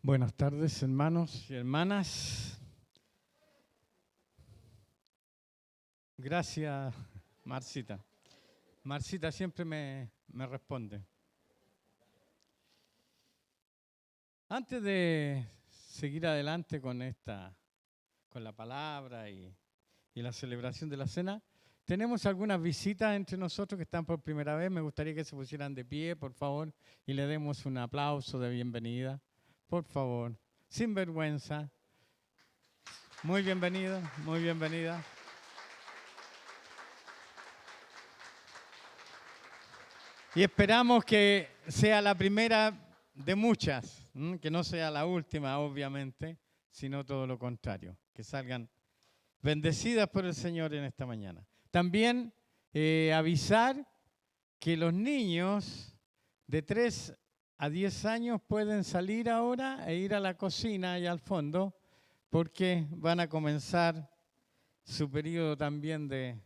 Buenas tardes, hermanos y hermanas. Gracias, Marcita. Marcita siempre me responde. Antes de seguir adelante con la palabra y la celebración de la cena, tenemos algunas visitas entre nosotros que están por primera vez. Me gustaría que se pusieran de pie, por favor, y le demos un aplauso de bienvenida. Por favor, sin vergüenza. Muy bienvenido, muy bienvenida. Y esperamos que sea la primera de muchas, que no sea la última, obviamente, sino todo lo contrario, que salgan bendecidas por el Señor en esta mañana. También avisar que los niños de 3 a 10 años pueden salir ahora e ir a la cocina y al fondo, porque van a comenzar su periodo también de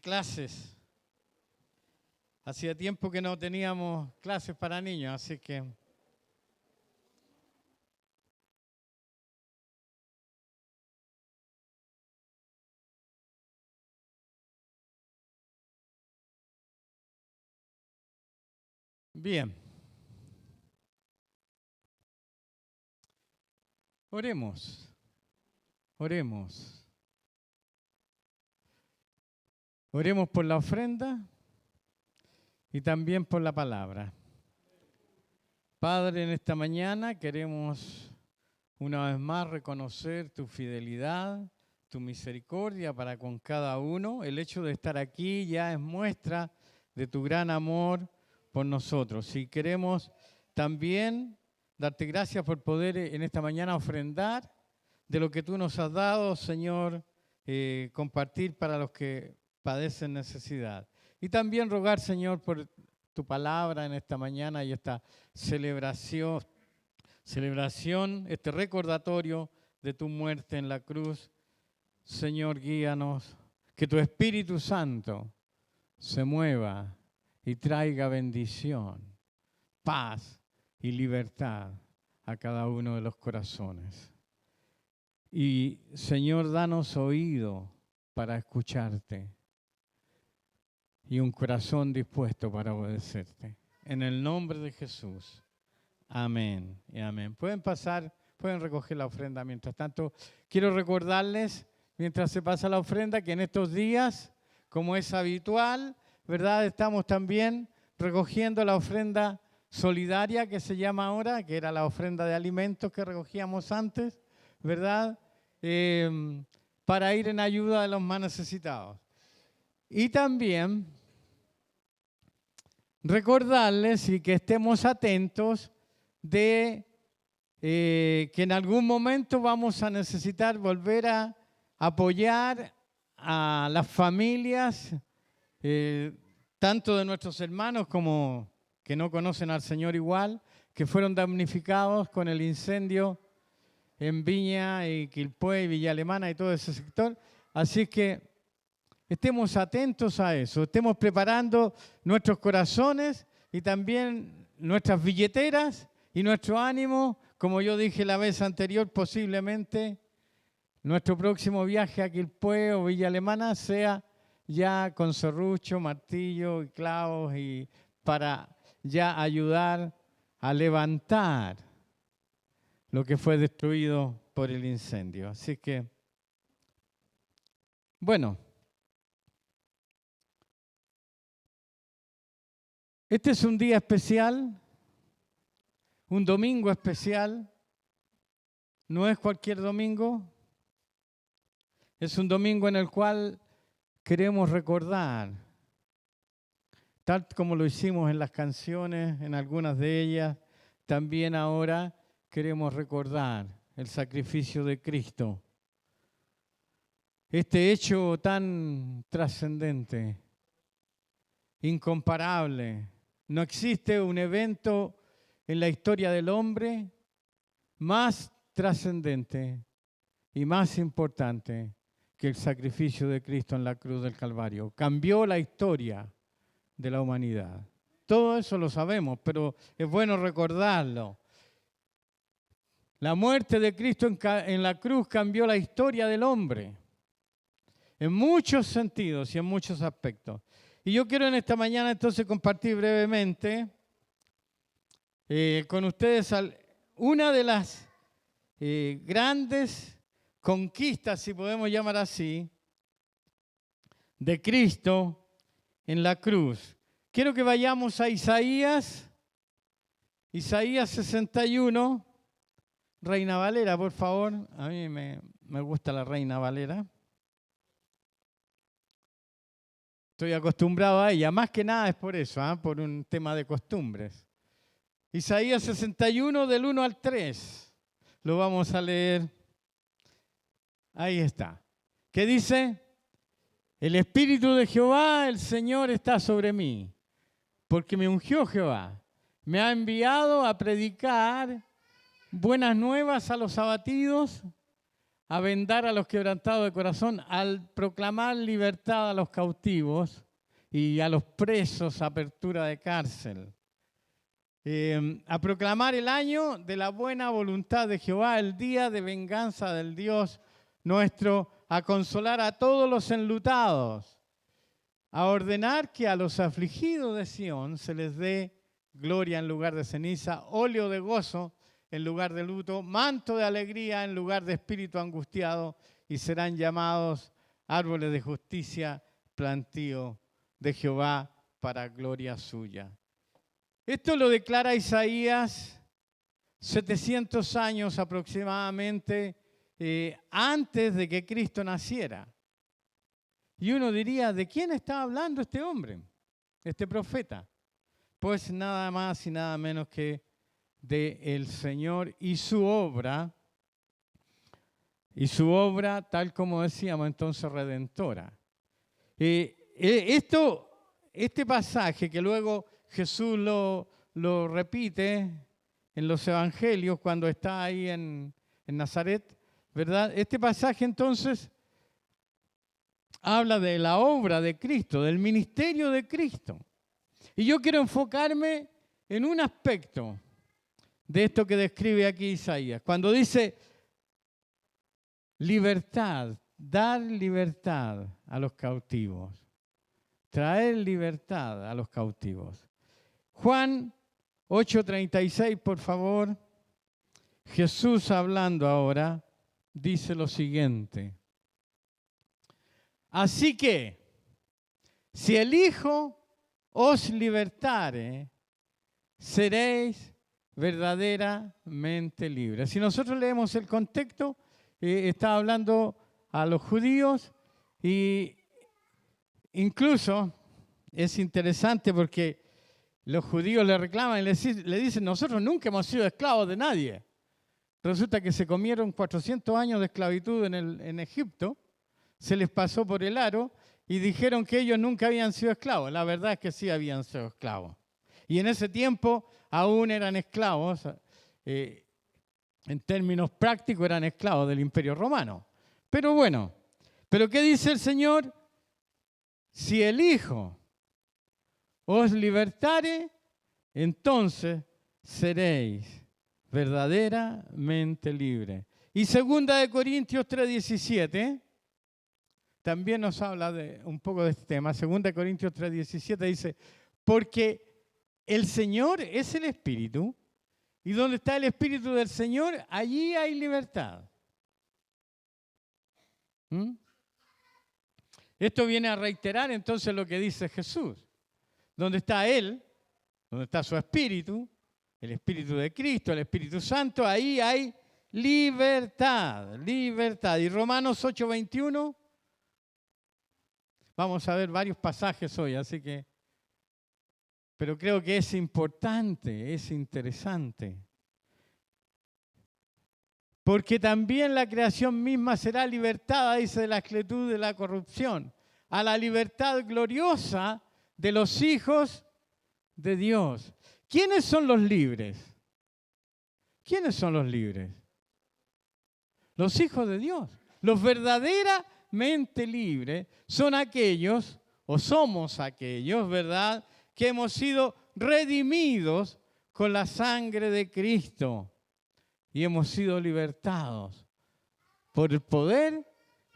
clases. Hacía tiempo que no teníamos clases para niños, así que bien. Oremos. Oremos. Oremos por la ofrenda y también por la palabra. Padre, en esta mañana queremos una vez más reconocer tu fidelidad, tu misericordia para con cada uno. El hecho de estar aquí ya es muestra de tu gran amor por nosotros. Y queremos también darte gracias por poder en esta mañana ofrendar de lo que tú nos has dado, Señor, compartir para los que padecen necesidad. Y también rogar, Señor, por tu palabra en esta mañana y esta celebración, este recordatorio de tu muerte en la cruz. Señor, guíanos, que tu Espíritu Santo se mueva y traiga bendición, paz y libertad a cada uno de los corazones. Y, Señor, danos oído para escucharte y un corazón dispuesto para obedecerte. En el nombre de Jesús. Amén y amén. Pueden pasar, pueden recoger la ofrenda. Mientras tanto, quiero recordarles, mientras se pasa la ofrenda, que en estos días, como es habitual, ¿verdad? Estamos también recogiendo la ofrenda solidaria que se llama ahora, que era la ofrenda de alimentos que recogíamos antes, ¿verdad? Para ir en ayuda de los más necesitados. Y también recordarles y que estemos atentos de que en algún momento vamos a necesitar volver a apoyar a las familias, tanto de nuestros hermanos como que no conocen al Señor igual, que fueron damnificados con el incendio en Viña y Quilpué y Villa Alemana y todo ese sector. Así que estemos atentos a eso, estemos preparando nuestros corazones y también nuestras billeteras y nuestro ánimo. Como yo dije la vez anterior, posiblemente nuestro próximo viaje a Quilpué o Villa Alemana sea ya con serrucho, martillo y clavos y para ya ayudar a levantar lo que fue destruido por el incendio. Así que, bueno, este es un día especial, un domingo especial, no es cualquier domingo, es un domingo en el cual queremos recordar, tal como lo hicimos en las canciones, en algunas de ellas, también ahora queremos recordar el sacrificio de Cristo. Este hecho tan trascendente, incomparable. No existe un evento en la historia del hombre más trascendente y más importante que el sacrificio de Cristo en la cruz del Calvario. Cambió la historia de la humanidad. Todo eso lo sabemos, pero es bueno recordarlo. La muerte de Cristo en la cruz cambió la historia del hombre, en muchos sentidos y en muchos aspectos. Y yo quiero en esta mañana entonces compartir brevemente con ustedes una de las grandes conquistas, si podemos llamar así, de Cristo en la cruz. Quiero que vayamos a Isaías 61, Reina Valera, por favor. A mí me gusta la Reina Valera. Estoy acostumbrado a ella, más que nada es por eso, por un tema de costumbres. Isaías 61, del 1 al 3. Lo vamos a leer. Ahí está. ¿Qué dice? El Espíritu de Jehová, el Señor, está sobre mí, porque me ungió Jehová. Me ha enviado a predicar buenas nuevas a los abatidos, a vendar a los quebrantados de corazón, al proclamar libertad a los cautivos y a los presos apertura de cárcel. A proclamar el año de la buena voluntad de Jehová, el día de venganza del Dios nuestro, a consolar a todos los enlutados, a ordenar que a los afligidos de Sión se les dé gloria en lugar de ceniza, óleo de gozo en lugar de luto, manto de alegría en lugar de espíritu angustiado, y serán llamados árboles de justicia, plantío de Jehová para gloria suya. Esto lo declara Isaías 700 años aproximadamente antes de que Cristo naciera. Y uno diría, ¿de quién está hablando este hombre, este profeta? Pues nada más y nada menos que del Señor y su obra, tal como decíamos entonces, redentora. Este pasaje que luego Jesús lo repite en los evangelios cuando está ahí en Nazaret, ¿verdad? Este pasaje entonces habla de la obra de Cristo, del ministerio de Cristo. Y yo quiero enfocarme en un aspecto de esto que describe aquí Isaías. Cuando dice libertad, dar libertad a los cautivos, traer libertad a los cautivos. Juan 8:36, por favor. Jesús hablando ahora, dice lo siguiente. Así que, si el Hijo os libertare, seréis verdaderamente libres. Si nosotros leemos el contexto, está hablando a los judíos y incluso es interesante porque los judíos le reclaman y le dicen, nosotros nunca hemos sido esclavos de nadie. Resulta que se comieron 400 años de esclavitud en Egipto, se les pasó por el aro y dijeron que ellos nunca habían sido esclavos. La verdad es que sí habían sido esclavos. Y en ese tiempo aún eran esclavos, en términos prácticos eran esclavos del Imperio Romano. Pero bueno, ¿pero qué dice el Señor? Si el Hijo os libertare, entonces seréis verdaderamente libres. Y 2 Corintios 3:17 también nos habla un poco de este tema. 2 Corintios 3:17 dice, porque el Señor es el Espíritu, y donde está el Espíritu del Señor, allí hay libertad. Esto viene a reiterar entonces lo que dice Jesús. Donde está Él, donde está su Espíritu, el Espíritu de Cristo, el Espíritu Santo, ahí hay libertad, libertad. Y Romanos 8:21, vamos a ver varios pasajes hoy, así que, pero creo que es importante, es interesante. Porque también la creación misma será libertada, dice, de la esclavitud de la corrupción, a la libertad gloriosa de los hijos de Dios. ¿Quiénes son los libres? ¿Quiénes son los libres? Los hijos de Dios. Los verdaderamente libres son aquellos, o somos aquellos, ¿verdad?, que hemos sido redimidos con la sangre de Cristo y hemos sido libertados por el poder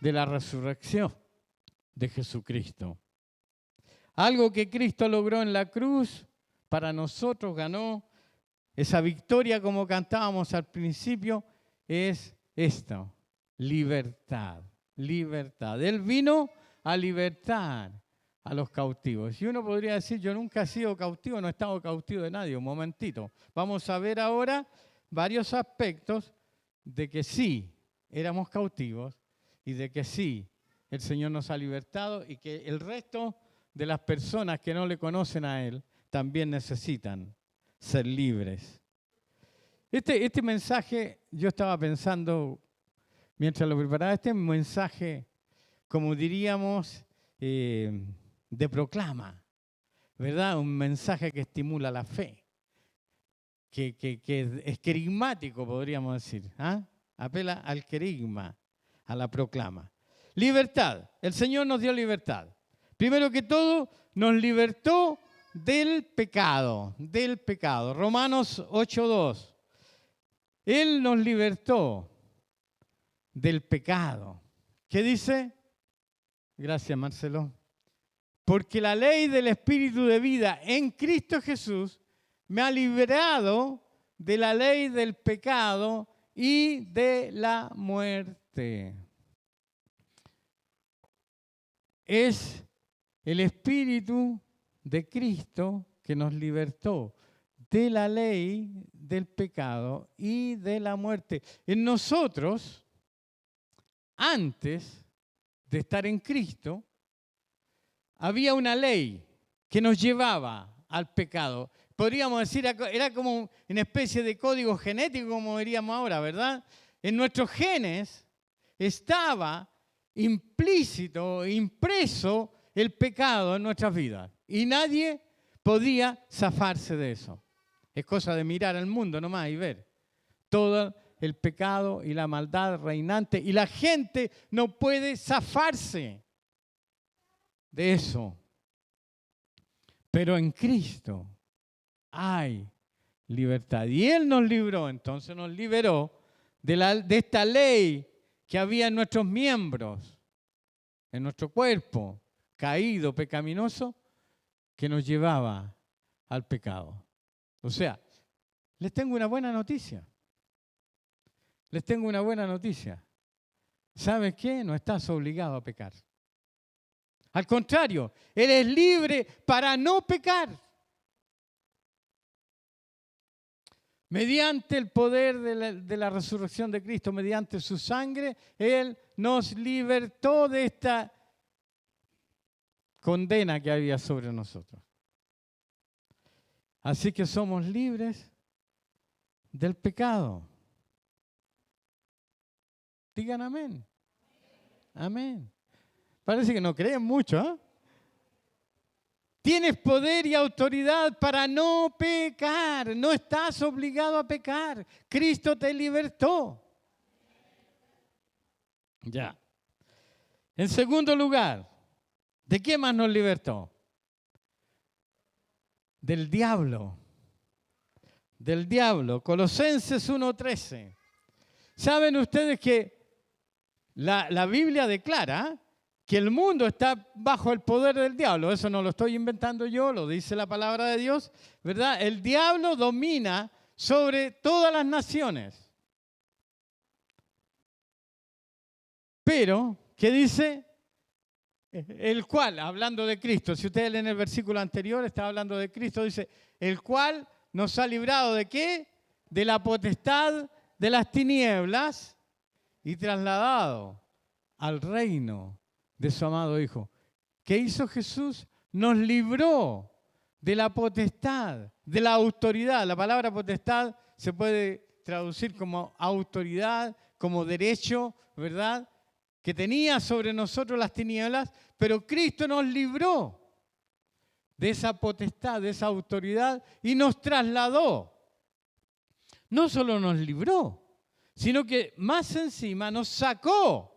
de la resurrección de Jesucristo. Algo que Cristo logró en la cruz, para nosotros ganó esa victoria, como cantábamos al principio, es esto: libertad, libertad. Él vino a libertar a los cautivos. Y uno podría decir, yo nunca he sido cautivo, no he estado cautivo de nadie. Un momentito. Vamos a ver ahora varios aspectos de que sí, éramos cautivos y de que sí, el Señor nos ha libertado y que el resto de las personas que no le conocen a Él también necesitan ser libres. Este mensaje, yo estaba pensando, mientras lo preparaba, este mensaje, como diríamos, de proclama, ¿verdad? Un mensaje que estimula la fe, que es querigmático, podríamos decir, ¿ah? Apela al querigma, a la proclama. Libertad. El Señor nos dio libertad. Primero que todo, nos libertó del pecado, del pecado. Romanos 8:2. Él nos libertó del pecado. ¿Qué dice? Gracias, Marcelo. Porque la ley del Espíritu de vida en Cristo Jesús me ha liberado de la ley del pecado y de la muerte. Es el Espíritu de Cristo que nos libertó de la ley del pecado y de la muerte. En nosotros, antes de estar en Cristo, había una ley que nos llevaba al pecado. Podríamos decir, era como una especie de código genético, como diríamos ahora, ¿verdad? En nuestros genes estaba implícito, impreso el pecado en nuestras vidas. Y nadie podía zafarse de eso. Es cosa de mirar al mundo nomás y ver todo el pecado y la maldad reinante. Y la gente no puede zafarse de eso. Pero en Cristo hay libertad. Y Él nos libró, entonces nos liberó de esta ley que había en nuestros miembros, en nuestro cuerpo, caído, pecaminoso, que nos llevaba al pecado. O sea, les tengo una buena noticia. Les tengo una buena noticia. ¿Sabes qué? No estás obligado a pecar. Al contrario, eres libre para no pecar. Mediante el poder de la resurrección de Cristo, mediante su sangre, Él nos libertó de esta condena que había sobre nosotros. Así que somos libres del pecado. Digan amén. Amén. Parece que no creen mucho, ¿eh? Tienes poder y autoridad para no pecar. No estás obligado a pecar. Cristo te libertó. Ya. En segundo lugar, ¿de qué más nos libertó? Del diablo. Del diablo. Colosenses 1:13. ¿Saben ustedes que la Biblia declara que el mundo está bajo el poder del diablo? Eso no lo estoy inventando yo, lo dice la palabra de Dios, ¿verdad? El diablo domina sobre todas las naciones. Pero, ¿qué dice? El cual, hablando de Cristo, si ustedes leen el versículo anterior, está hablando de Cristo, dice, el cual nos ha librado ¿de qué? De la potestad de las tinieblas y trasladado al reino de su amado Hijo. ¿Qué hizo Jesús? Nos libró de la potestad, de la autoridad. La palabra potestad se puede traducir como autoridad, como derecho, ¿verdad? Que tenía sobre nosotros las tinieblas, pero Cristo nos libró de esa potestad, de esa autoridad y nos trasladó. No solo nos libró, sino que más encima nos sacó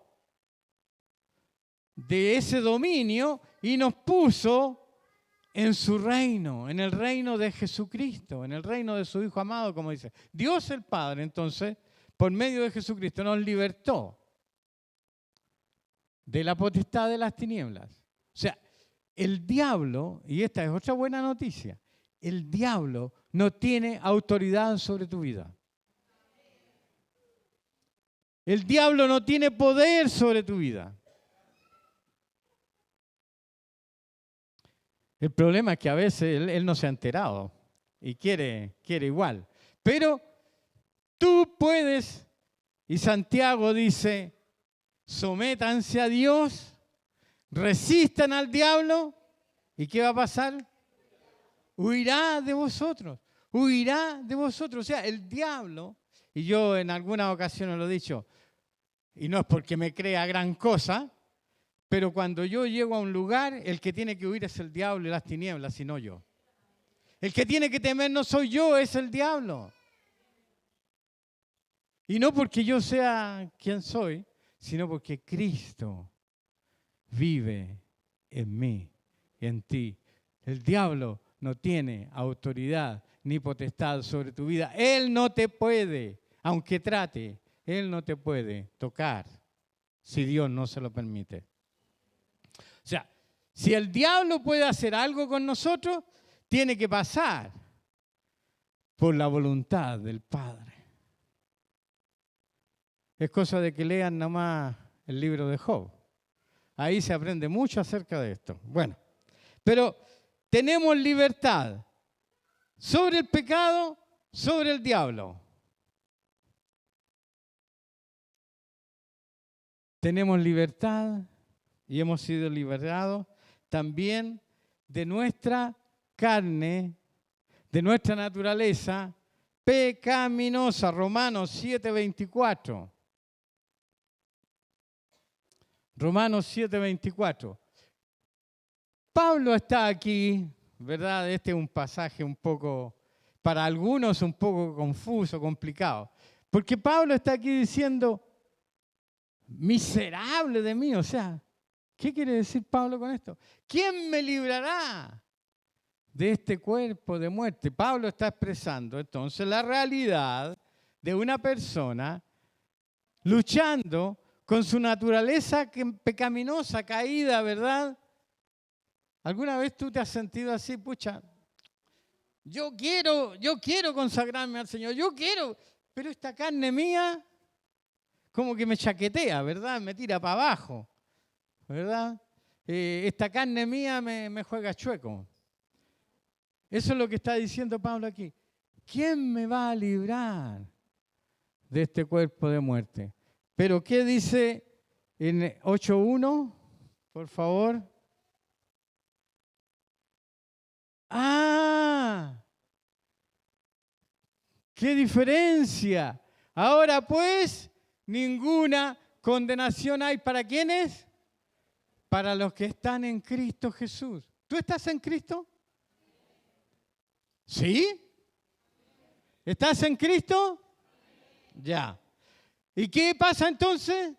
de ese dominio y nos puso en su reino, en el reino de Jesucristo, en el reino de su Hijo amado, como dice. Dios el Padre, entonces, por medio de Jesucristo, nos libertó de la potestad de las tinieblas. O sea, el diablo, y esta es otra buena noticia, el diablo no tiene autoridad sobre tu vida. El diablo no tiene poder sobre tu vida. El problema es que a veces él no se ha enterado y quiere igual. Pero tú puedes, y Santiago dice, sométanse a Dios, resistan al diablo, ¿y qué va a pasar? Huirá de vosotros, huirá de vosotros. O sea, el diablo, y yo en algunas ocasiones lo he dicho, y no es porque me crea gran cosa, pero cuando yo llego a un lugar, el que tiene que huir es el diablo y las tinieblas, y no yo. El que tiene que temer no soy yo, es el diablo. Y no porque yo sea quien soy, sino porque Cristo vive en mí, en ti. El diablo no tiene autoridad ni potestad sobre tu vida. Él no te puede, aunque trate, él no te puede tocar si Dios no se lo permite. O sea, si el diablo puede hacer algo con nosotros, tiene que pasar por la voluntad del Padre. Es cosa de que lean nomás el libro de Job. Ahí se aprende mucho acerca de esto. Bueno, pero tenemos libertad sobre el pecado, sobre el diablo. Tenemos libertad y hemos sido liberados también de nuestra carne, de nuestra naturaleza pecaminosa. Romanos 7:24. Romanos 7:24. Pablo está aquí, ¿verdad? Este es un pasaje un poco, para algunos un poco confuso, complicado. Porque Pablo está aquí diciendo, miserable de mí, o sea, ¿qué quiere decir Pablo con esto? ¿Quién me librará de este cuerpo de muerte? Pablo está expresando entonces la realidad de una persona luchando con su naturaleza pecaminosa, caída, ¿verdad? ¿Alguna vez tú te has sentido así, pucha? Yo quiero consagrarme al Señor, yo quiero, pero esta carne mía como que me chaquetea, ¿verdad? Me tira para abajo, ¿verdad? Esta carne mía me juega chueco. Eso es lo que está diciendo Pablo aquí. ¿Quién me va a librar de este cuerpo de muerte? Pero ¿qué dice en 8:1? Por favor. ¡Ah! ¡Qué diferencia! Ahora pues, ninguna condenación hay. ¿Para quiénes? Para los que están en Cristo Jesús. ¿Tú estás en Cristo? ¿Sí? ¿Estás en Cristo? Ya. ¿Y qué pasa entonces?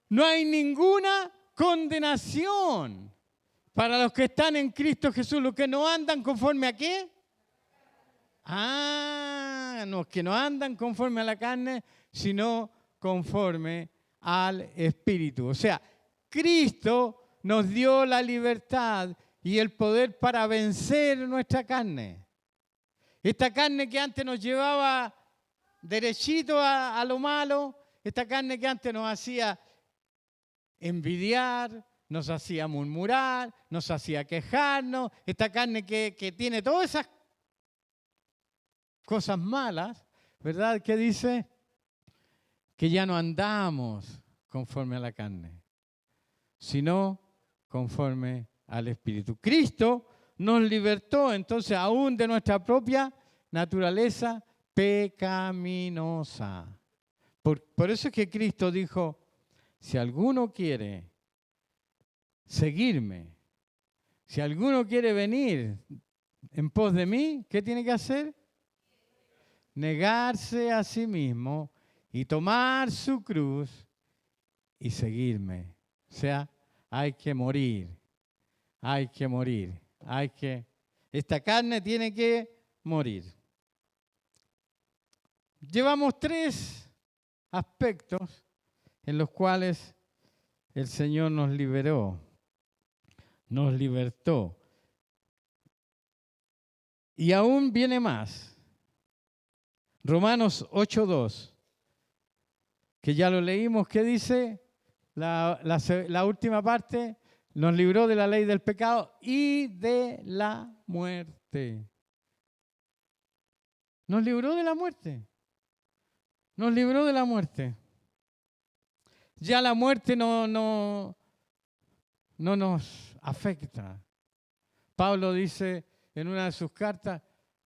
No hay ninguna condenación para los que están en Cristo Jesús, los que no andan conforme a qué. Los que no andan conforme a la carne, sino conforme al Espíritu. O sea, Cristo nos dio la libertad y el poder para vencer nuestra carne. Esta carne que antes nos llevaba derechito a lo malo, esta carne que antes nos hacía envidiar, nos hacía murmurar, nos hacía quejarnos, esta carne que tiene todas esas cosas malas, ¿verdad? ¿Qué dice? Que ya no andamos conforme a la carne, sino conforme al Espíritu. Cristo nos libertó entonces aún de nuestra propia naturaleza pecaminosa. Por eso es que Cristo dijo, si alguno quiere seguirme, si alguno quiere venir en pos de mí, ¿qué tiene que hacer? Negarse a sí mismo y tomar su cruz y seguirme. O sea, hay que morir hay que morir. Esta carne tiene que morir. Llevamos 3 aspectos en los cuales el Señor nos liberó, nos libertó. Y aún viene más. Romanos 8:2, que ya lo leímos, ¿qué dice? La última parte, nos libró de la ley del pecado y de la muerte. Nos libró de la muerte. Nos libró de la muerte. Ya la muerte no nos afecta. Pablo dice en una de sus cartas,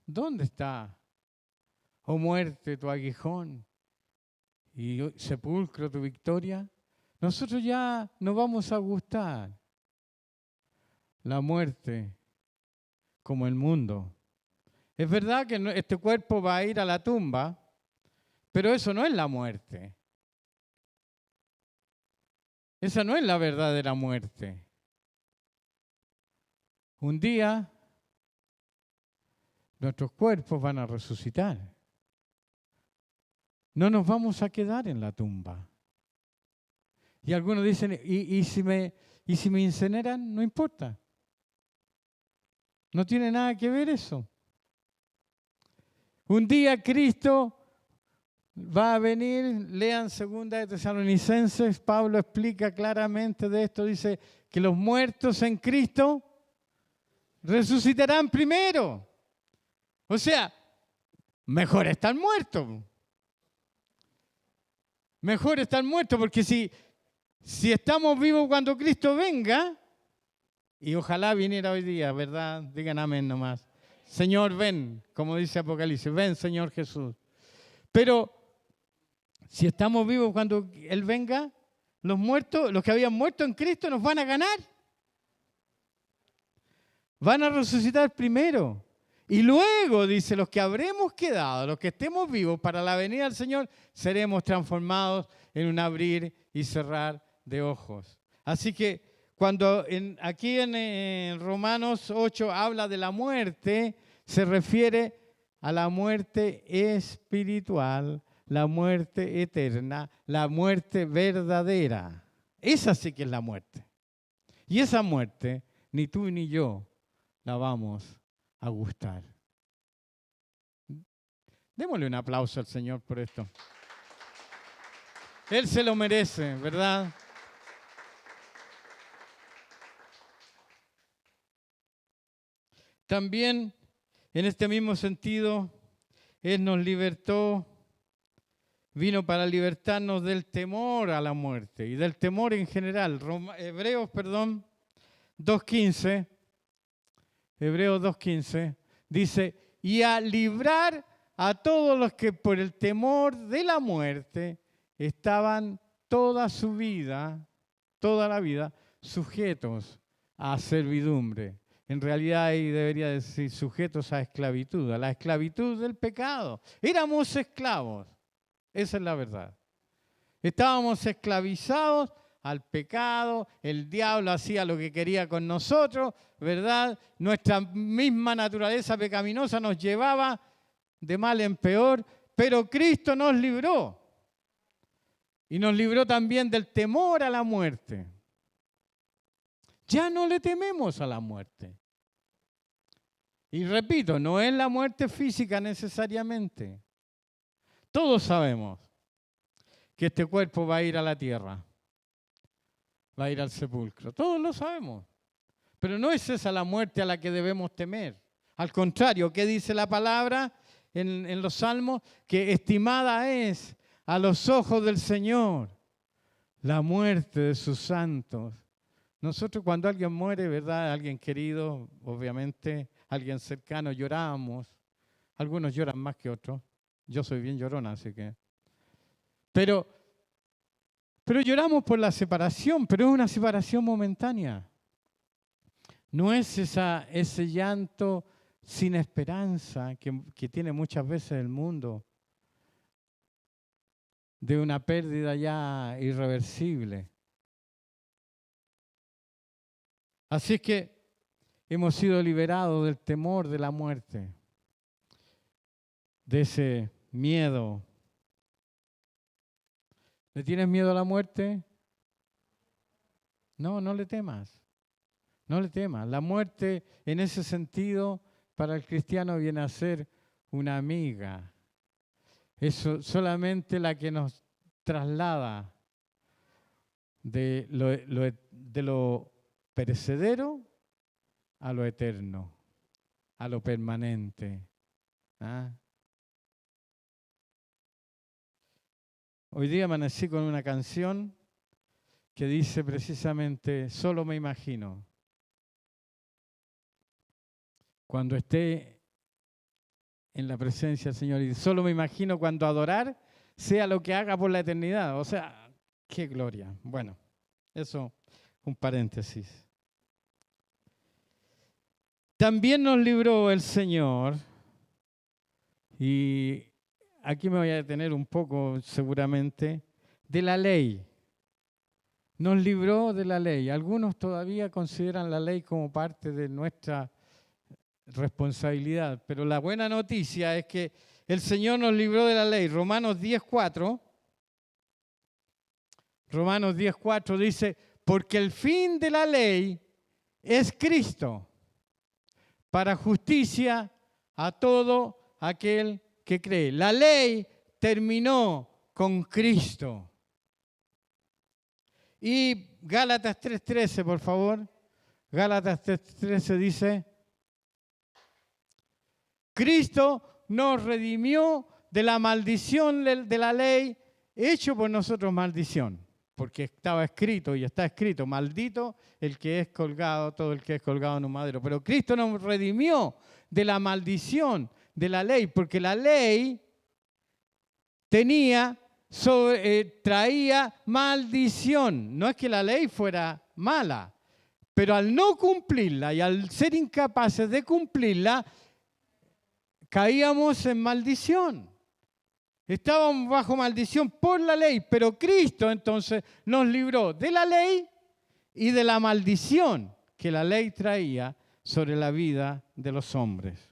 ¿dónde está, oh muerte, tu aguijón y sepulcro tu victoria? Nosotros ya no vamos a gustar la muerte como el mundo. Es verdad que este cuerpo va a ir a la tumba, pero eso no es la muerte. Esa no es la verdadera muerte. Un día nuestros cuerpos van a resucitar. No nos vamos a quedar en la tumba. Y algunos dicen, ¿y si me incineran? No importa. No tiene nada que ver eso. Un día Cristo va a venir, lean 2 de Tesalonicenses, Pablo explica claramente de esto, dice que los muertos en Cristo resucitarán primero. O sea, mejor estar muerto. Mejor estar muerto, porque si estamos vivos cuando Cristo venga, y ojalá viniera hoy día, ¿verdad? Digan amén nomás. Señor, ven, como dice Apocalipsis, ven, Señor Jesús. Pero si estamos vivos cuando Él venga, los muertos, los que habían muerto en Cristo, nos van a ganar. Van a resucitar primero. Y luego, dice, los que habremos quedado, los que estemos vivos para la venida del Señor, seremos transformados en un abrir y cerrar de ojos. Así que cuando aquí en Romanos 8 habla de la muerte, se refiere a la muerte espiritual, la muerte eterna, la muerte verdadera. Esa sí que es la muerte. Y esa muerte, ni tú ni yo la vamos a gustar. Démosle un aplauso al Señor por esto. Él se lo merece, ¿verdad? También, en este mismo sentido, Él nos libertó, vino para libertarnos del temor a la muerte y del temor en general. Hebreos 2.15, Hebreos 2.15, dice, y a librar a todos los que por el temor de la muerte estaban toda su vida, toda la vida, sujetos a servidumbre. En realidad ahí debería decir sujetos a la esclavitud del pecado. Éramos esclavos, esa es la verdad. Estábamos esclavizados al pecado, el diablo hacía lo que quería con nosotros, ¿verdad? Nuestra misma naturaleza pecaminosa nos llevaba de mal en peor, pero Cristo nos libró. Y nos libró también del temor a la muerte. Ya no le tememos a la muerte. Y repito, no es la muerte física necesariamente. Todos sabemos que este cuerpo va a ir a la tierra, va a ir al sepulcro. Todos lo sabemos. Pero no es esa la muerte a la que debemos temer. Al contrario, ¿qué dice la palabra en los Salmos? Que estimada es a los ojos del Señor la muerte de sus santos. Nosotros cuando alguien muere, ¿verdad? Alguien querido, obviamente, alguien cercano, lloramos. Algunos lloran más que otros. Yo soy bien llorona, así que... Pero lloramos por la separación, pero es una separación momentánea. No es ese llanto sin esperanza que tiene muchas veces el mundo, de una pérdida ya irreversible. Así es que hemos sido liberados del temor de la muerte, de ese miedo. ¿Le tienes miedo a la muerte? No, no le temas. No le temas. La muerte, en ese sentido, para el cristiano viene a ser una amiga. Es solamente la que nos traslada de lo perecedero a lo eterno, a lo permanente. ¿Ah? Hoy día amanecí con una canción que dice precisamente, solo me imagino, cuando esté en la presencia del Señor, y solo me imagino cuando adorar sea lo que haga por la eternidad. O sea, qué gloria. Bueno, eso, un paréntesis. También nos libró el Señor, y aquí me voy a detener un poco seguramente, de la ley. Nos libró de la ley. Algunos todavía consideran la ley como parte de nuestra responsabilidad, pero la buena noticia es que el Señor nos libró de la ley. Romanos 10:4 dice, porque el fin de la ley es Cristo, para justicia a todo aquel que cree. La ley terminó con Cristo. Y Gálatas 3:13, por favor. Gálatas 3:13 dice, Cristo nos redimió de la maldición de la ley, hecho por nosotros maldición, porque estaba escrito y está escrito, maldito el que es colgado, todo el que es colgado en un madero. Pero Cristo nos redimió de la maldición de la ley, porque la ley traía maldición. No es que la ley fuera mala, pero al no cumplirla y al ser incapaces de cumplirla, caíamos en maldición. Estábamos bajo maldición por la ley, pero Cristo entonces nos libró de la ley y de la maldición que la ley traía sobre la vida de los hombres.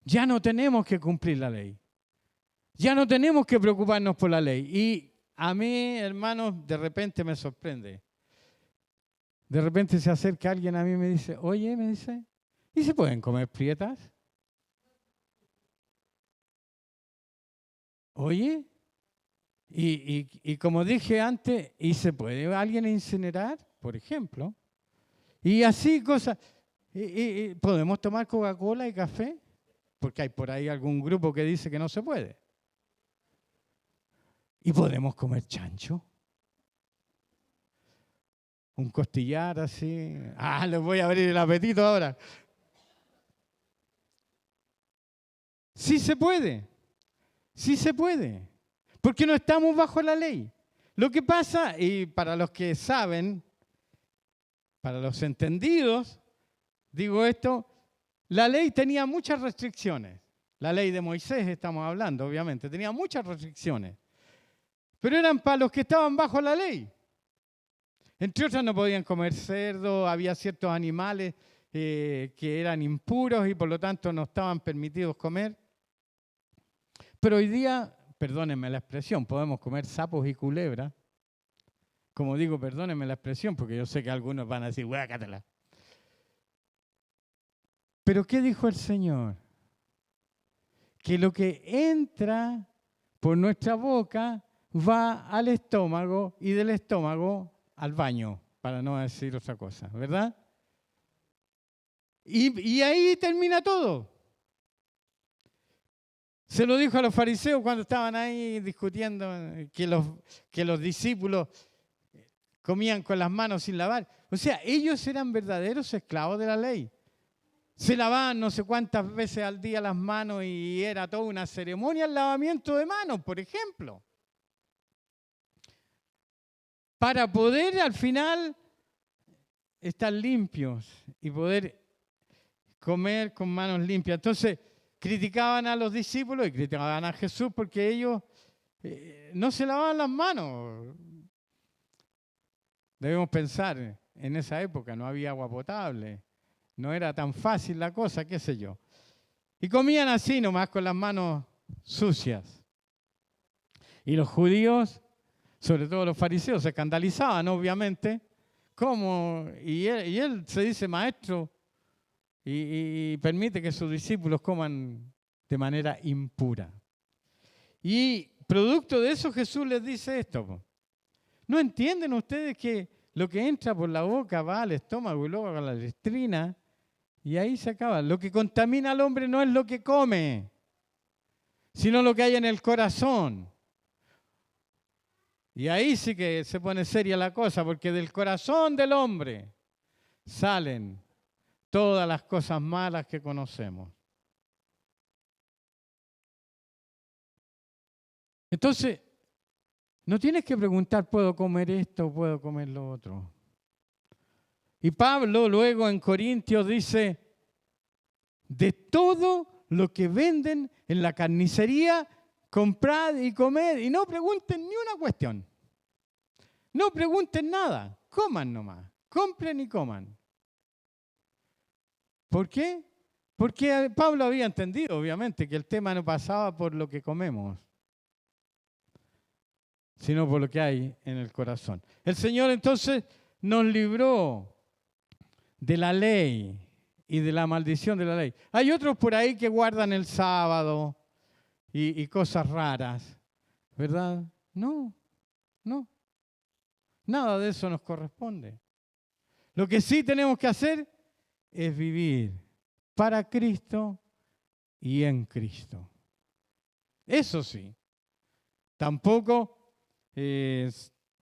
Ya no tenemos que cumplir la ley. Ya no tenemos que preocuparnos por la ley. Y a mí, hermanos, de repente me sorprende. De repente se acerca alguien a mí y me dice, oye, me dice, ¿y se pueden comer prietas? Oye, y como dije antes, ¿y se puede alguien incinerar, por ejemplo? Y así cosas. ¿Podemos tomar Coca-Cola y café? Porque hay por ahí algún grupo que dice que no se puede. ¿Y podemos comer chancho? Un costillar así. Ah, les voy a abrir el apetito ahora. Sí se puede. Sí se puede. Porque no estamos bajo la ley. Lo que pasa, y para los que saben, para los entendidos, digo esto, la ley tenía muchas restricciones. La ley de Moisés estamos hablando, obviamente, tenía muchas restricciones. Pero eran para los que estaban bajo la ley. Entre otras no podían comer cerdo, había ciertos animales que eran impuros y por lo tanto no estaban permitidos comer. Pero hoy día, perdónenme la expresión, podemos comer sapos y culebras. Como digo, perdónenme la expresión, porque yo sé que algunos van a decir, guácatela. Pero ¿qué dijo el Señor? Que lo que entra por nuestra boca va al estómago y del estómago al baño, para no decir otra cosa, ¿verdad? Y ahí termina todo. Se lo dijo a los fariseos cuando estaban ahí discutiendo que los discípulos comían con las manos sin lavar. O sea, ellos eran verdaderos esclavos de la ley. Se lavaban no sé cuántas veces al día las manos y era toda una ceremonia el lavamiento de manos, por ejemplo. Para poder al final estar limpios y poder comer con manos limpias. Entonces, criticaban a los discípulos y criticaban a Jesús porque ellos no se lavaban las manos. Debemos pensar en esa época no había agua potable, no era tan fácil la cosa, qué sé yo. Y comían así nomás con las manos sucias. Y los judíos, sobre todo los fariseos, se escandalizaban, obviamente. ¿Cómo? Y él se dice maestro y permite que sus discípulos coman de manera impura. Y producto de eso Jesús les dice esto. Po. ¿No entienden ustedes que lo que entra por la boca va al estómago y luego a la letrina? Y ahí se acaba. Lo que contamina al hombre no es lo que come, sino lo que hay en el corazón. Y ahí sí que se pone seria la cosa, porque del corazón del hombre salen todas las cosas malas que conocemos. Entonces, no tienes que preguntar, ¿puedo comer esto o puedo comer lo otro? Y Pablo luego en Corintios dice, de todo lo que venden en la carnicería, comprad y comed. Y no pregunten ni una cuestión. No pregunten nada. Coman nomás. Compren y coman. ¿Por qué? Porque Pablo había entendido, obviamente, que el tema no pasaba por lo que comemos, sino por lo que hay en el corazón. El Señor entonces nos libró de la ley y de la maldición de la ley. Hay otros por ahí que guardan el sábado y cosas raras, ¿verdad? No. Nada de eso nos corresponde. Lo que sí tenemos que hacer es vivir para Cristo y en Cristo. Eso sí. Tampoco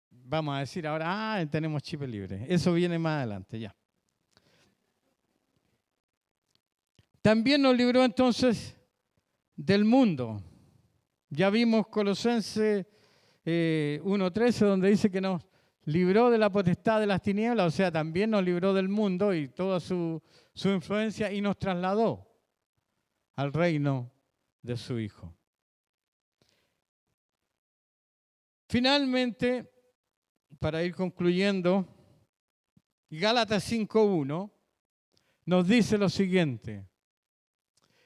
vamos a decir ahora, tenemos chip libre. Eso viene más adelante, ya. También nos libró entonces del mundo. Ya vimos Colosenses 1:13, donde dice que nos libró de la potestad de las tinieblas, o sea, también nos libró del mundo y toda su influencia y nos trasladó al reino de su Hijo. Finalmente, para ir concluyendo, Gálatas 5:1 nos dice lo siguiente: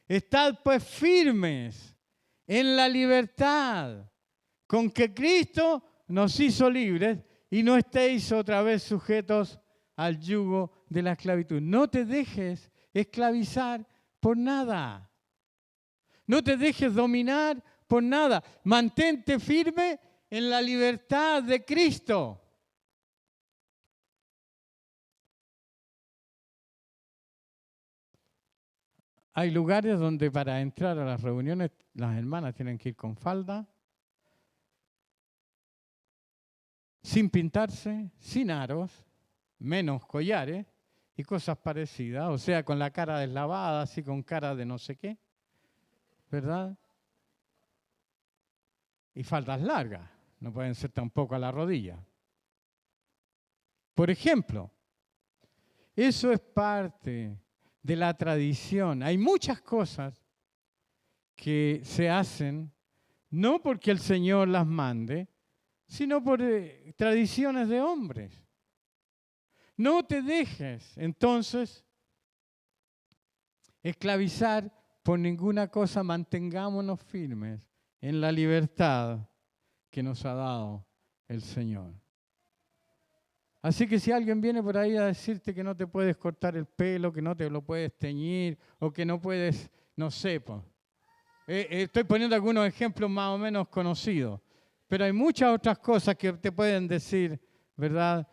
estad pues firmes en la libertad con que Cristo nos hizo libres y no estéis otra vez sujetos al yugo de la esclavitud. No te dejes esclavizar por nada. No te dejes dominar por nada. Mantente firme en la libertad de Cristo. Hay lugares donde para entrar a las reuniones las hermanas tienen que ir con falda, sin pintarse, sin aros, menos collares y cosas parecidas, o sea, con la cara deslavada, así con cara de no sé qué, ¿verdad? Y faldas largas, no pueden ser tampoco a la rodilla. Por ejemplo, eso es parte de la tradición. Hay muchas cosas que se hacen no porque el Señor las mande, sino por tradiciones de hombres. No te dejes, entonces, esclavizar por ninguna cosa. Mantengámonos firmes en la libertad que nos ha dado el Señor. Así que si alguien viene por ahí a decirte que no te puedes cortar el pelo, que no te lo puedes teñir, o que no puedes, no sé, pues. Estoy poniendo algunos ejemplos más o menos conocidos, pero hay muchas otras cosas que te pueden decir, ¿verdad?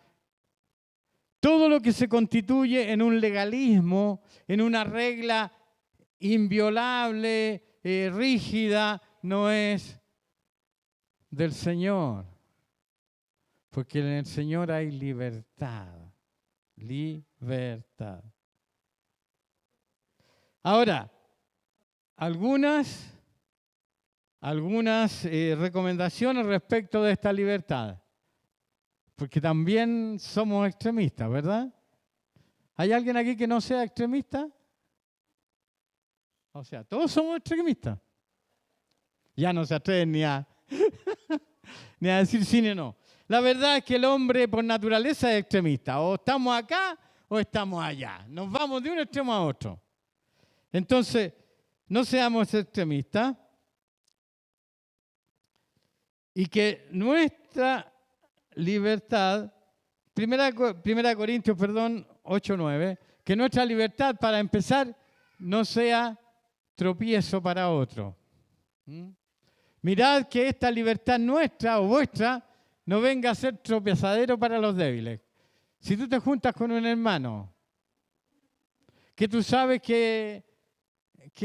Todo lo que se constituye en un legalismo, en una regla inviolable, rígida, no es del Señor. Porque en el Señor hay libertad. Libertad. Ahora, algunas recomendaciones respecto de esta libertad. Porque también somos extremistas, ¿verdad? ¿Hay alguien aquí que no sea extremista? O sea, todos somos extremistas. Ya no se atreven ni a decir sí ni no. La verdad es que el hombre por naturaleza es extremista. O estamos acá o estamos allá. Nos vamos de un extremo a otro. Entonces, no seamos extremistas. Y que nuestra libertad, primera Corintios, 8:9, que nuestra libertad, para empezar, no sea tropiezo para otro. Mirad que esta libertad nuestra o vuestra no venga a ser tropiezadero para los débiles. Si tú te juntas con un hermano que tú sabes que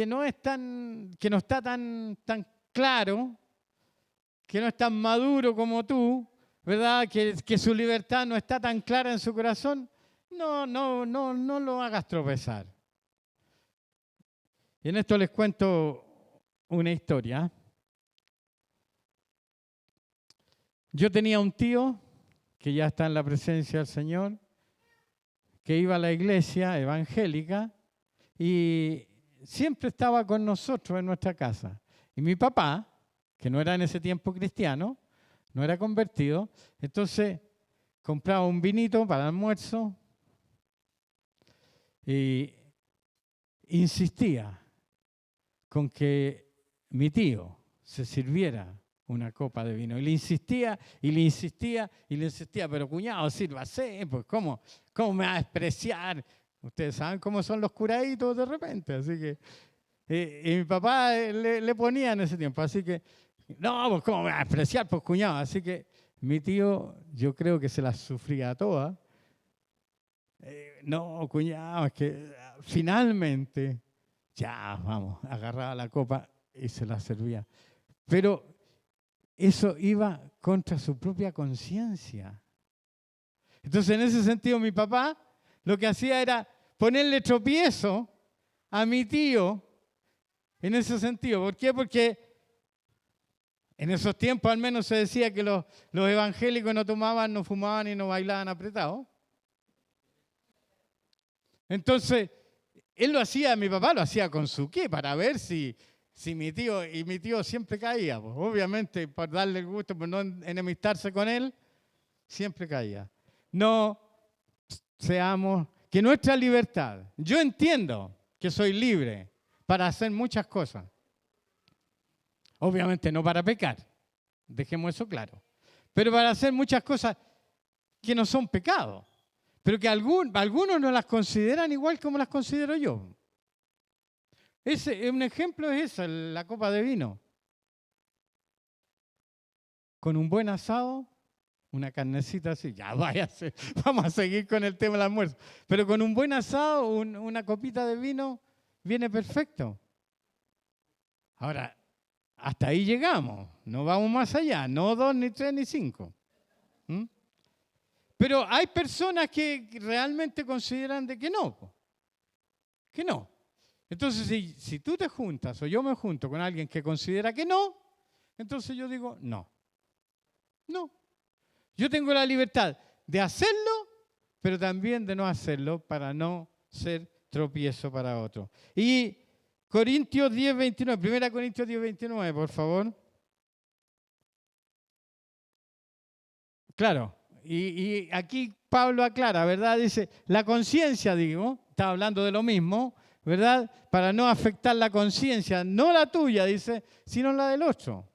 no está tan claro, que no es tan maduro como tú, ¿verdad? Que su libertad no está tan clara en su corazón, no lo hagas tropezar. Y en esto les cuento una historia. Yo tenía un tío que ya está en la presencia del Señor, que iba a la iglesia evangélica y siempre estaba con nosotros en nuestra casa. Y mi papá, que no era en ese tiempo cristiano, no era convertido, entonces compraba un vinito para el almuerzo y insistía con que mi tío se sirviera una copa de vino. Y le insistía, y le insistía, y le insistía, pero cuñado, sírvase, pues ¿cómo me va a despreciar? Ustedes saben cómo son los curaditos de repente, así que... y mi papá le ponía en ese tiempo, así que, no, pues ¿cómo me va a despreciar? Pues cuñado, así que mi tío, yo creo que se las sufría todas. No, cuñado, es que finalmente, ya, vamos, agarraba la copa y se la servía. Pero eso iba contra su propia conciencia. Entonces, en ese sentido, mi papá lo que hacía era ponerle tropiezo a mi tío en ese sentido. ¿Por qué? Porque en esos tiempos al menos se decía que los evangélicos no tomaban, no fumaban y no bailaban apretados. Entonces, él lo hacía, mi papá lo hacía con su qué, para ver si mi tío siempre caía. Pues, obviamente, por darle el gusto, por no enemistarse con él, siempre caía. No seamos, que nuestra libertad, yo entiendo que soy libre para hacer muchas cosas. Obviamente no para pecar, dejemos eso claro. Pero para hacer muchas cosas que no son pecados, pero que algunos no las consideran igual como las considero yo. Un ejemplo es eso, la copa de vino. Con un buen asado, una carnecita así, ya váyase, vamos a seguir con el tema del almuerzo. Pero con un buen asado, una copita de vino, viene perfecto. Ahora, hasta ahí llegamos, no vamos más allá, no 2, ni 3, ni 5. Pero hay personas que realmente consideran de que no. Que no. Entonces, si tú te juntas o yo me junto con alguien que considera que no, entonces yo digo no. No. Yo tengo la libertad de hacerlo, pero también de no hacerlo para no ser tropiezo para otro. Y Corintios 10:29, 1 Corintios 10:29, por favor. Claro, y aquí Pablo aclara, ¿verdad? Dice, la conciencia, está hablando de lo mismo, ¿verdad? Para no afectar la conciencia, no la tuya, dice, sino la del otro.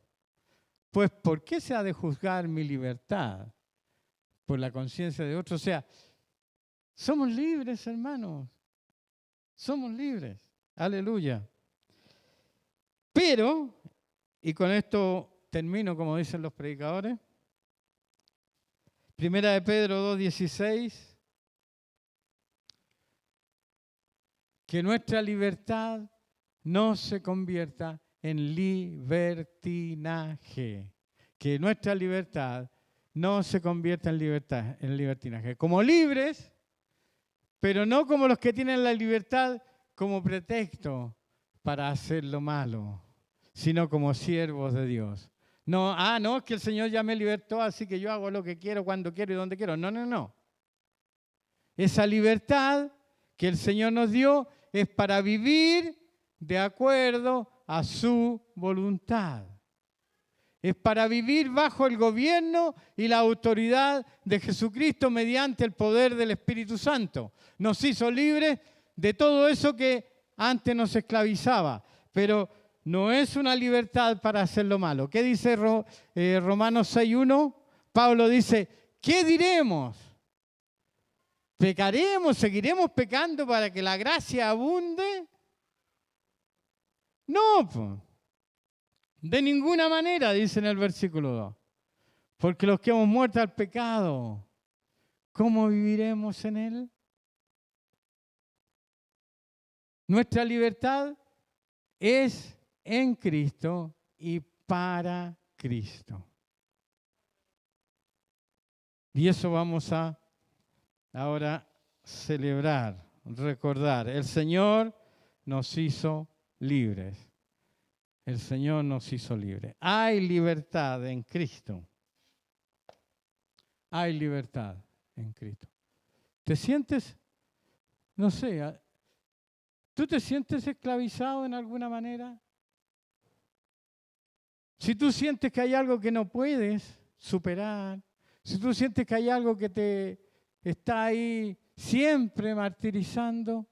Pues, ¿por qué se ha de juzgar mi libertad? Por la conciencia de otro. O sea, somos libres, hermanos. Somos libres. Aleluya. Pero, y con esto termino, como dicen los predicadores, 1 de Pedro 2:16, que nuestra libertad no se convierta en libertinaje. Que nuestra libertad no se convierta en libertinaje. Como libres, pero no como los que tienen la libertad como pretexto para hacer lo malo, sino como siervos de Dios. No, es que el Señor ya me libertó, así que yo hago lo que quiero, cuando quiero y donde quiero. No. Esa libertad que el Señor nos dio es para vivir de acuerdo a su voluntad. es para vivir bajo el gobierno y la autoridad de Jesucristo mediante el poder del Espíritu Santo. Nos hizo libres de todo eso que antes nos esclavizaba, pero no es una libertad para hacer lo malo. ¿Qué dice Romanos 6:1? Pablo dice, ¿qué diremos? ¿Pecaremos? ¿Seguiremos pecando para que la gracia abunde? No, pues. De ninguna manera, dice en el versículo 2. Porque los que hemos muerto al pecado, ¿cómo viviremos en él? Nuestra libertad es en Cristo y para Cristo. Y eso vamos a ahora celebrar, recordar. El Señor nos hizo libres. El Señor nos hizo libres. Hay libertad en Cristo. Hay libertad en Cristo. ¿Te sientes, no sé, tú te sientes esclavizado en alguna manera? Si tú sientes que hay algo que no puedes superar, si tú sientes que hay algo que te está ahí siempre martirizando,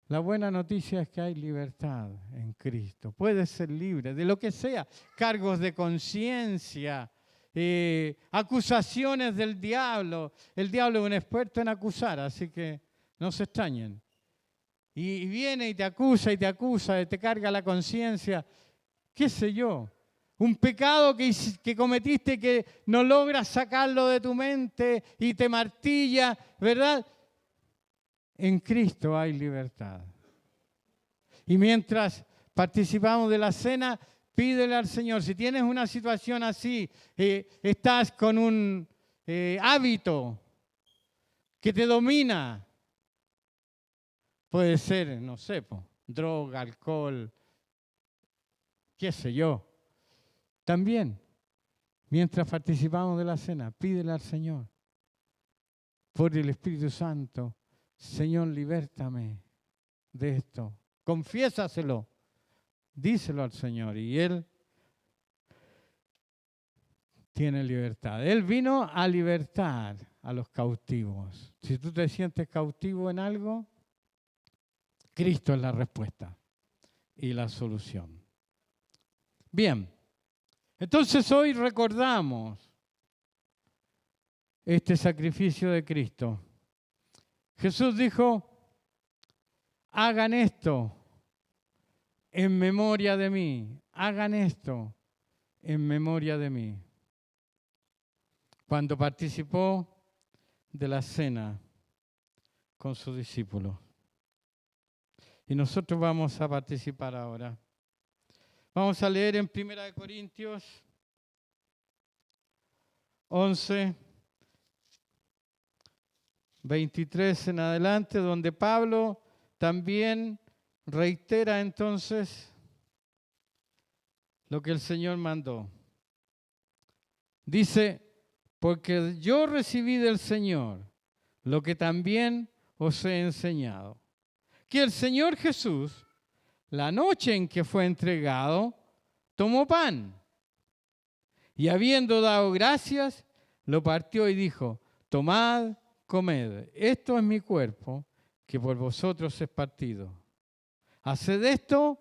la buena noticia es que hay libertad en Cristo. Puedes ser libre de lo que sea, cargos de conciencia, acusaciones del diablo. El diablo es un experto en acusar, así que no se extrañen. Y viene y te acusa, y te carga la conciencia, qué sé yo. Un pecado que cometiste que no logras sacarlo de tu mente y te martilla, ¿verdad? En Cristo hay libertad. Y mientras participamos de la cena, pídele al Señor. Si tienes una situación así, estás con un hábito que te domina, puede ser, no sé, droga, alcohol, qué sé yo. También, mientras participamos de la cena, pídele al Señor, por el Espíritu Santo, Señor, libértame de esto. Confiésaselo, díselo al Señor y Él tiene libertad. Él vino a libertar a los cautivos. Si tú te sientes cautivo en algo, Cristo es la respuesta y la solución. Bien, entonces hoy recordamos este sacrificio de Cristo. Jesús dijo, hagan esto en memoria de mí. Hagan esto en memoria de mí. Cuando participó de la cena con sus discípulos. Y nosotros vamos a participar ahora. Vamos a leer en 1 Corintios 11, 23 en adelante, donde Pablo también reitera entonces lo que el Señor mandó. Dice, porque yo recibí del Señor lo que también os he enseñado, que el Señor Jesús, la noche en que fue entregado, tomó pan y habiendo dado gracias, lo partió y dijo, tomad, comed, esto es mi cuerpo, que por vosotros es partido. Haced esto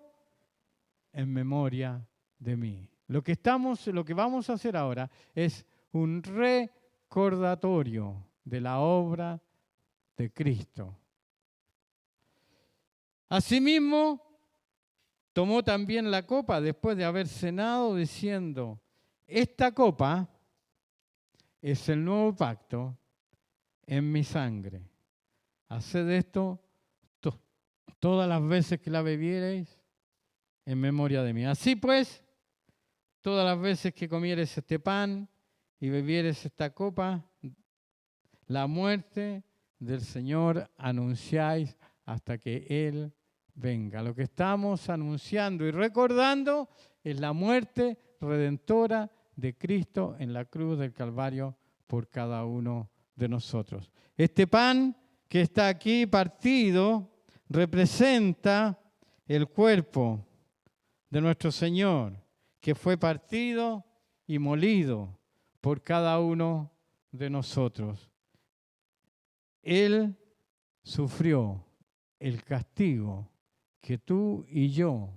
en memoria de mí. Lo que vamos a hacer ahora es un recordatorio de la obra de Cristo. Asimismo, tomó también la copa después de haber cenado, diciendo, esta copa es el nuevo pacto en mi sangre. Haced esto todas las veces que la bebiereis en memoria de mí. Así pues, todas las veces que comieres este pan y bebieres esta copa, la muerte del Señor anunciáis hasta que Él venga. Lo que estamos anunciando y recordando es la muerte redentora de Cristo en la cruz del Calvario por cada uno de nosotros. Este pan que está aquí partido representa el cuerpo de nuestro Señor, que fue partido y molido por cada uno de nosotros. Él sufrió el castigo que tú y yo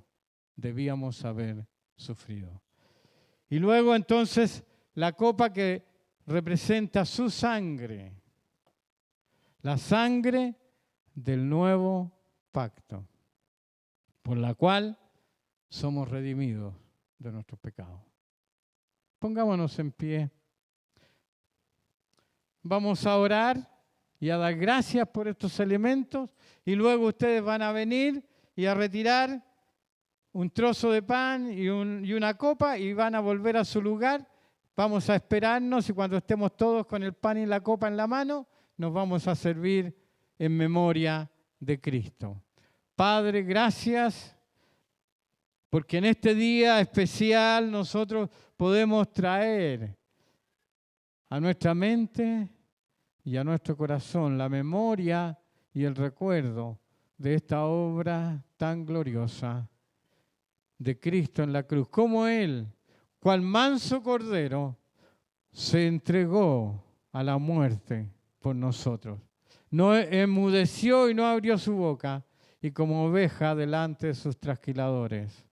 debíamos haber sufrido. Y luego entonces la copa que representa su sangre, la sangre del nuevo pacto, por la cual somos redimidos de nuestros pecados. Pongámonos en pie. Vamos a orar y a dar gracias por estos elementos y luego ustedes van a venir y a retirar un trozo de pan y una copa y van a volver a su lugar. Vamos a esperarnos y cuando estemos todos con el pan y la copa en la mano, nos vamos a servir en memoria de Cristo. Padre, gracias porque en este día especial nosotros podemos traer a nuestra mente y a nuestro corazón la memoria y el recuerdo de esta obra tan gloriosa de Cristo en la cruz. Como Él, cual manso cordero, se entregó a la muerte por nosotros. No enmudeció y no abrió su boca, y como oveja delante de sus trasquiladores.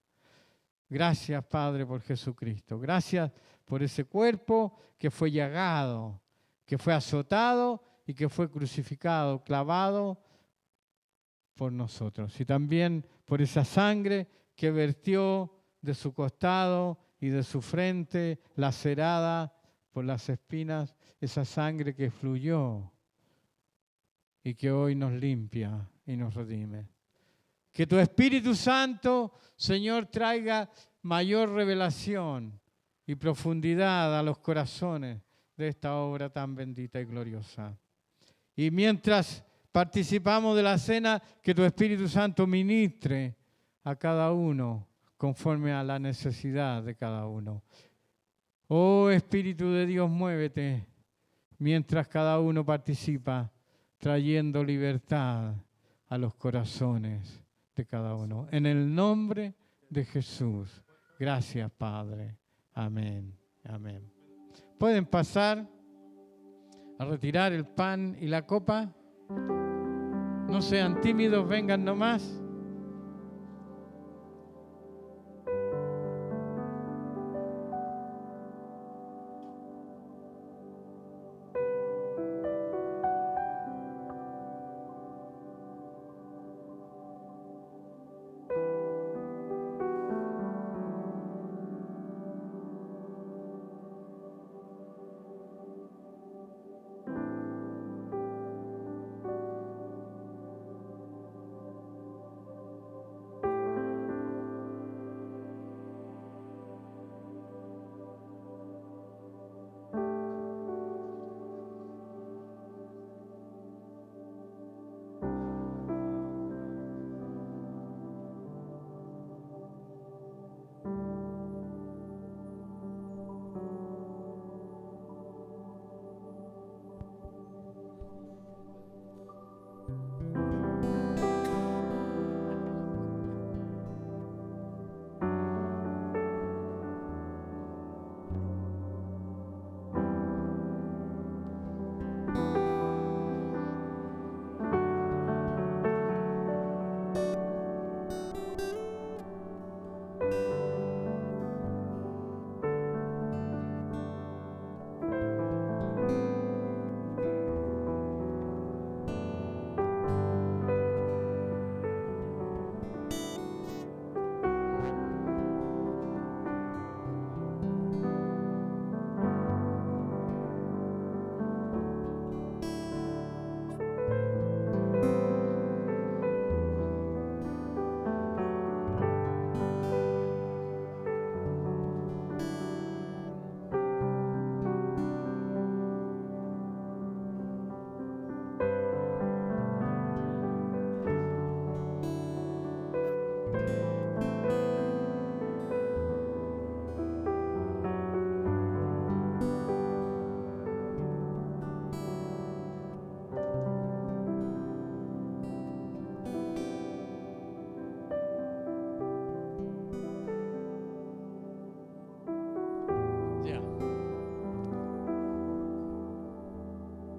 Gracias, Padre, por Jesucristo. Gracias por ese cuerpo que fue llagado, que fue azotado y que fue crucificado, clavado por nosotros. Y también por esa sangre que vertió de su costado y de su frente, lacerada por las espinas, esa sangre que fluyó y que hoy nos limpia y nos redime. Que tu Espíritu Santo, Señor, traiga mayor revelación y profundidad a los corazones de esta obra tan bendita y gloriosa. Y mientras participamos de la cena, que tu Espíritu Santo ministre a cada uno conforme a la necesidad de cada uno. Oh Espíritu de Dios, muévete mientras cada uno participa, trayendo libertad a los corazones de cada uno. En el nombre de Jesús. Gracias, Padre. Amén. Amén. ¿Pueden pasar a retirar el pan y la copa? No sean tímidos, vengan nomás.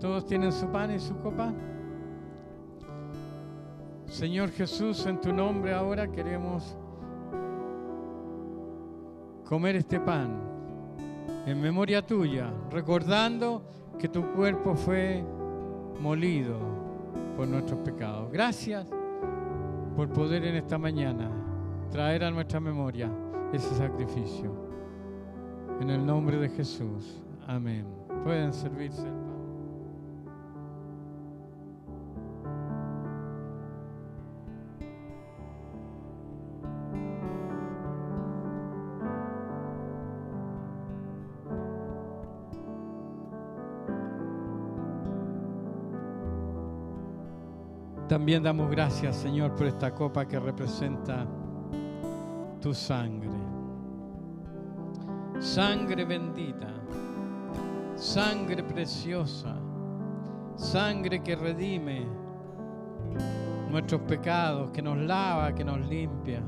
¿Todos tienen su pan y su copa? Señor Jesús, en tu nombre ahora queremos comer este pan en memoria tuya, recordando que tu cuerpo fue molido por nuestros pecados. Gracias por poder en esta mañana traer a nuestra memoria ese sacrificio. En el nombre de Jesús. Amén. Pueden servirse el pan. También damos gracias, Señor, por esta copa que representa tu sangre. Sangre bendita, sangre preciosa, sangre que redime nuestros pecados, que nos lava, que nos limpia.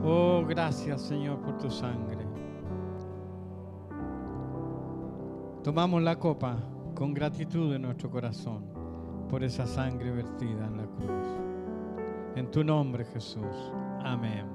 Oh, gracias, Señor, por tu sangre. Tomamos la copa con gratitud en nuestro corazón por esa sangre vertida en la cruz. En tu nombre, Jesús. Amén.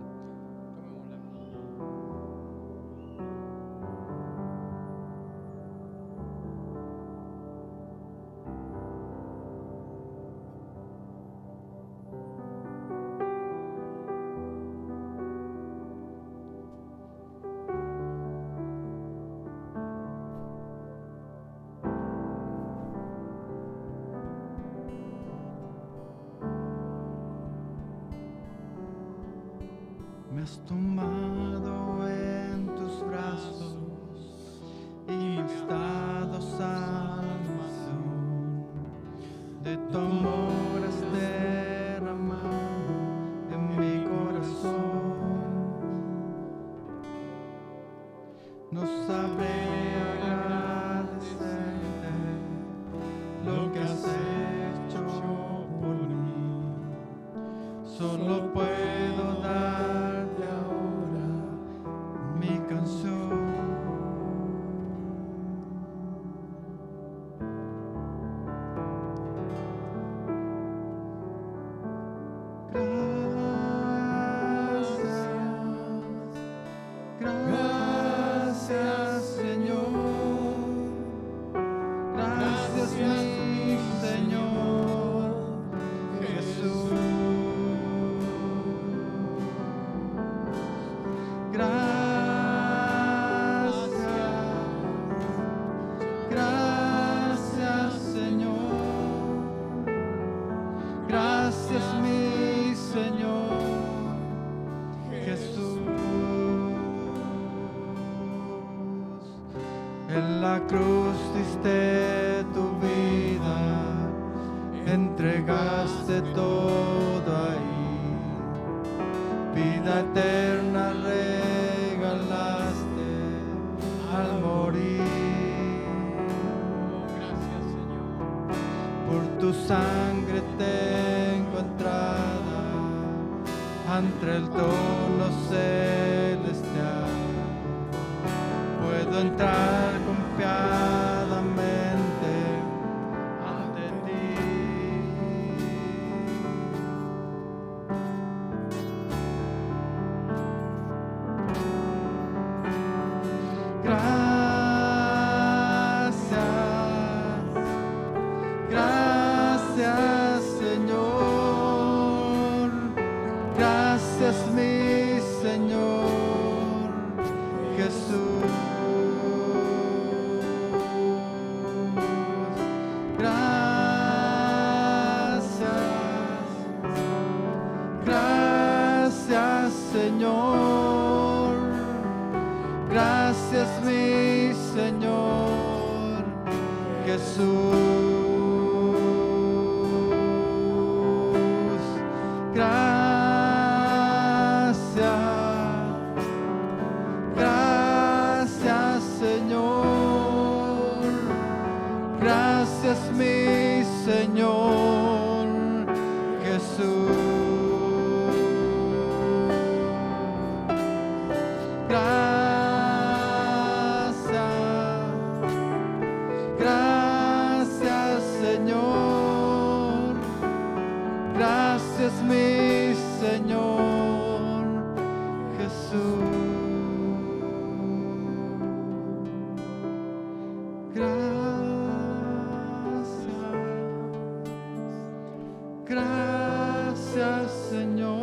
Me has tomado en tus brazos y me has dado salvación. De tu amor has derramado en mi corazón. No sabré agradecerte lo que has hecho por mí. Solo puedo darte ahora mi canción. Gracias, Señor. Gracias, mi Señor Jesús. Gracias, Señor. Gracias, mi Señor Jesús. En la cruz diste tu vida, entregaste todo ahí. Vida eterna regalaste al morir. Gracias, Señor. Por tu sangre tengo entrada entre el trono celestial. Puedo entrar confiadamente ante ti. Gracias, Señor. Gracias, mi Señor Jesús. Gracias, Señor. Gracias, mi Señor Jesús. Gracias, Señor. Gracias, mi Señor Jesús. Gracias. Gracias, Señor.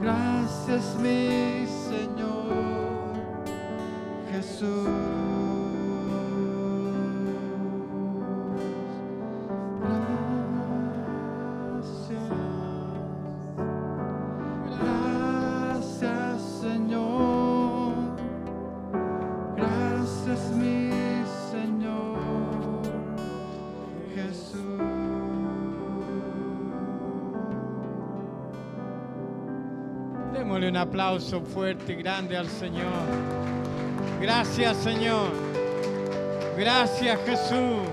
Gracias, mi Señor Jesús. Gracias, Señor. Gracias, mi Señor Jesús. Démosle un aplauso fuerte y grande al Señor. Gracias, Señor. Gracias, Jesús.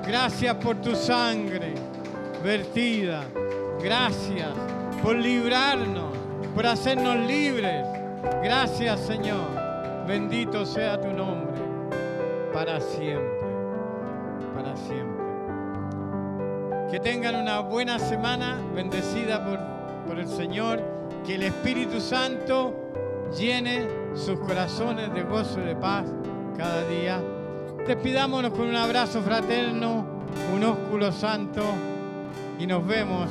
Gracias por tu sangre vertida. Gracias por librarnos, por hacernos libres. Gracias, Señor. Bendito sea tu nombre para siempre. Para siempre. Que tengan una buena semana bendecida por el Señor. Que el Espíritu Santo llene sus corazones de gozo y de paz cada día. Despidámonos con un abrazo fraterno, un ósculo santo y nos vemos